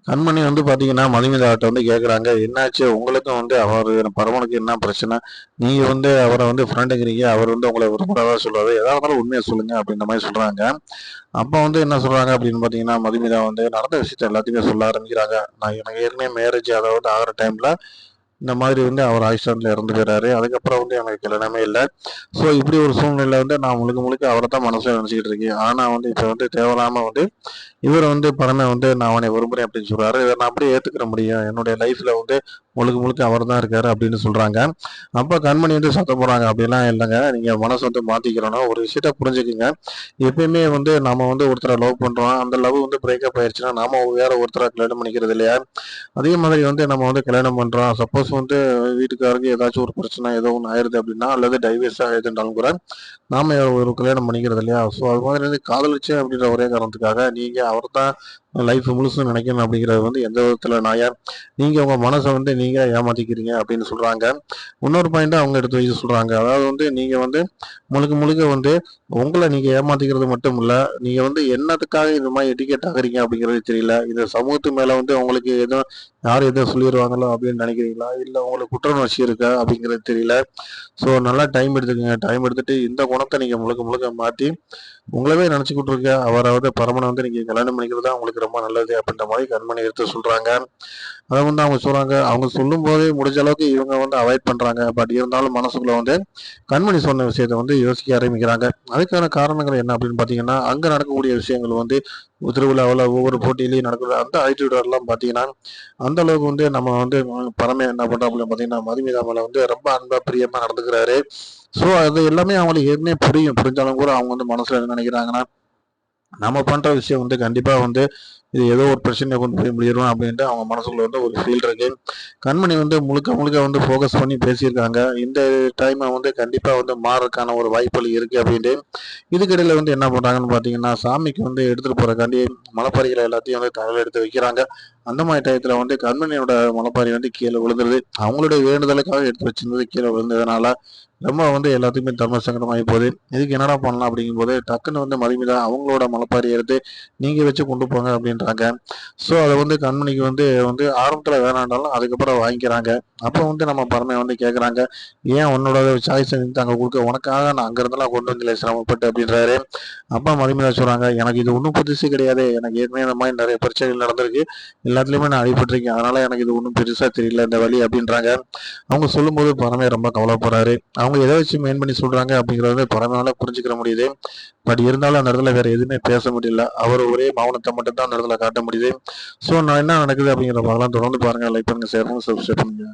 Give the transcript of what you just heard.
கண்மணி வந்து பார்த்தீங்கன்னா, மதுமிதாட்ட வந்து கேட்குறாங்க, "என்னாச்சு? உங்களுக்கும் வந்து அவரு பரமனுக்கு என்ன பிரச்சனை? நீங்க வந்து அவர வந்து ஃப்ரெண்டுங்கிறீங்க. அவர் வந்து உங்கள விரும்புறதா சொல்றாரு. எதா இருந்தாலும் உண்மைய சொல்லுங்க." அப்படின்ற மாரி சொல்றாங்க. அப்ப வந்து என்ன சொல்றாங்க அப்படின்னு பார்த்தீங்கன்னா, மதுமிதா வந்து நடந்த விஷயத்த எல்லாத்தையுமே சொல்ல ஆரம்பிக்கிறாங்க. எனக்கு ஏற்கனவே மேரேஜ் அதாவது ஆகுற டைம்ல இந்த மாதிரி வந்து அவர் ஆக்சிடென்ட்ல இறந்து போயிறாரு. அதுக்கப்புறம் வந்து எனக்கு கல்யாணமே இல்ல. ஸோ இப்படி ஒரு சூழ்நிலையில வந்து நான் முழுக்க முழுக்க அவர தான் மனசுல நினைச்சுக்கிட்டு இருக்கேன். ஆனா வந்து இப்ப வந்து தேவையில்லாம வந்து இவர் வந்து படமே வந்து நான் அவனை விரும்புறேன் அப்படின்னு சொல்றாரு. இத நான் அப்படியே ஏத்துக்கிற முடியும். என்னுடைய லைஃப்ல வந்து முழுக்க முழுக்க அவர் தான் இருக்காரு அப்படின்னு சொல்றாங்க. அப்ப கண்மணி வந்து சத்தம் போடுறாங்க. அப்படிலாம் இல்லைங்க. நீங்க மனசு வந்து மாத்திக்கிறணும். ஒரு விஷயத்த புரிஞ்சுக்குங்க. எப்பயுமே வந்து நாம வந்து ஒருத்தர லவ் பண்றோம். அந்த லவ் வந்து பிரேக்கப் ஆயிருச்சுன்னா, நாம வேற ஒருத்தர கல்யாணம் பண்ணிக்கிறது இல்லையா? அதே மாதிரி வந்து நம்ம வந்து கல்யாணம் பண்றோம். சப்போஸ் வந்து வீட்டுக்காருக்கு ஏதாச்சும் ஒரு பிரச்சனை ஏதோ ஒண்ணு ஆயிருது அப்படின்னா, அல்லது டைவர்ஸ் ஆயிருதுன்றாலும் கூட, நாம ஒரு கல்யாணம் பண்ணிக்கிறது இல்லையா? ஸோ அது மாதிரி வந்து காதலிச்சேன் அப்படின்ற ஒரே காரணத்துக்காக, நீங்க அவரத்தான் லைஃப் முழுசும் நினைக்கணும் அப்படிங்கிறது வந்து எந்த விதத்துல நியாயம்? நீங்க உங்க மனச வந்து நீங்க ஏமாத்திக்கிறீங்க அப்படின்னு சொல்றாங்க. இன்னொரு பாயிண்ட் அவங்க எடுத்து வைக்க சொல்றாங்க. அதாவது வந்து நீங்க வந்து முழுக்க முழுக்க வந்து உங்கள நீங்க ஏமாத்திக்கிறது மட்டும் இல்ல, நீங்க வந்து என்னத்துக்காக இந்த மாரி எட்டிகேட் ஆகுறீங்க அப்படிங்கிறது தெரியல. இந்த சமூகத்து மேல வந்து உங்களுக்கு எதுவும் யாரும் எதுவும் சொல்லிருவாங்களோ அப்படின்னு நினைக்கிறீங்களா? இல்ல உங்களுக்கு குற்ற உணர்ச்சி இருக்கா அப்படிங்கிறது தெரியல. ஸோ நல்லா டைம் எடுத்துக்கங்க. டைம் எடுத்துட்டு இந்த குணத்த நீங்க முழுக்க முழுக்க மாத்தி உங்களவே நினைச்சுக்கிட்டு இருக்க அவர வந்து பரமன வந்து நீங்க கல்யாணம் பண்ணிக்கிறது தான் உங்களுக்கு ரொம்ப நல்லது அப்படின்ற மாரி கண்மணி எடுத்து சொல்றாங்க. அத வந்து அவங்க சொல்றாங்க. அவங்க சொல்லும்போதே முடிஞ்ச அளவுக்கு இவங்க வந்து அவாய்ட் பண்றாங்க. பட் இருந்தாலும் மனசுக்குள்ள வந்து கண்மணி சொன்ன விஷயத்த வந்து யோசிக்க ஆரம்பிக்கிறாங்க. அதுக்கான காரணங்கள் என்ன அப்படின்னு பார்த்தீங்கன்னா, அங்க நடக்கக்கூடிய விஷயங்கள் வந்து திருவிழாவுல ஒவ்வொரு போட்டியிலயும் நடக்குது. அந்த ஆட்டிடியூட்லாம் பார்த்தீங்கன்னா, அந்த அளவுக்கு வந்து நம்ம வந்து பரமே என்ன பண்றாப்புல பார்த்தீங்கன்னா, மதுமிதா மேல வந்து ரொம்ப அன்பா, பிரியமா நடந்துக்கிறாரு. ஸோ அது எல்லாமே அவங்களுக்கு ஏற்கனவே புரியும். புரிஞ்சாலும் கூட அவங்க வந்து மனசுல என்ன நினைக்கிறாங்கன்னா, நம்ம பண்ற விஷயம் வந்து கண்டிப்பா வந்து இது ஏதோ ஒரு பிரச்சனைய கொண்டு போய் முடிரும் அப்படின்ட்டு அவங்க மனசுக்குள்ள வந்து ஒரு ஃபீல் இருக்கு. கண்மணி வந்து முழுக்க முழுக்க வந்து ஃபோக்கஸ் பண்ணி பேசியிருக்காங்க. இந்த டைம வந்து கண்டிப்பா வந்து மாறதுக்கான ஒரு வாய்ப்புகள் இருக்கு அப்படின்ட்டு. இதுக்கிடையில வந்து என்ன பண்றாங்கன்னு பார்த்தீங்கன்னா, சாமிக்கு வந்து எடுத்துட்டு போறதுக்காண்டி மலப்பரிகள எல்லாத்தையும் வந்து தலையில எடுத்து வைக்கிறாங்க. அந்த மாரி டயத்துல வந்து கண்மணியோட முளைப்பாரி வந்து கீழ விழுந்துருது. அவங்களுடைய வேண்டுதலுக்காக எடுத்து வச்சிருந்தது கீழ விழுந்ததுனால, ரொம்ப வந்து எல்லாத்துக்குமே தர்ம சங்கடமாயி போது. இதுக்கு என்னடா பண்ணலாம் அப்படிங்கும்போது, டக்குன்னு வந்து மதுமிதா அவங்களோட முளைப்பாரிய எடுத்து, நீங்க வச்சு கொண்டு போங்க அப்படின்றாங்க. ஸோ அத வந்து கண்மணிக்கு வந்து வந்து ஆரம்பத்துல வேணாம்னாலும், அதுக்கப்புறம் வாங்கிக்கிறாங்க. அப்போ வந்து நம்ம பரமே வந்து கேட்கறாங்க, "ஏன் உன்னோட சாய்ஸ வந்து அங்க குடுக்க உனக்காக நான் அங்க இருந்தெல்லாம் கொண்டு வந்தேன்ல சிரமப்பட்டு" அப்படின்றாரு. அப்பா மதுமிதா சொல்றாங்க, "எனக்கு இது ஒண்ணும் புதுசு கிடையாதே. எனக்கு ஏற்கனவே இந்த மாரி நெறைய பிரச்சனைகள் நடந்திருக்கு. எல்லாத்துலயுமே நான் அடிபட்டுருக்கேன். அதனால எனக்கு இது ஒண்ணும் பெருசா தெரியல இந்த வலி" அப்படின்றாங்க. அவங்க சொல்லும்போது பரமே ரொம்ப கவலைப்படுறாரு. அவங்க எத வச்சு மெயின் பண்ணி சொல்றாங்க அப்படிங்கிறத வந்து பரமனால புரிஞ்சுக்கிற முடியுது. பட் இருந்தாலும் அந்த இடத்துல வேற எதுவுமே பேச முடியல. அவர் ஒரே மௌனத்த மட்டும் தான் அந்த இடத்துல காட்ட முடியுது. ஸோ நான் என்ன நடக்குது அப்படிங்கிற பார்க்கலாம். தொடர்ந்து பாருங்க. லைக் பண்ணுங்க, ஷேர் பண்ணுங்க, சப்ஸ்கிரைப் பண்ணுங்க.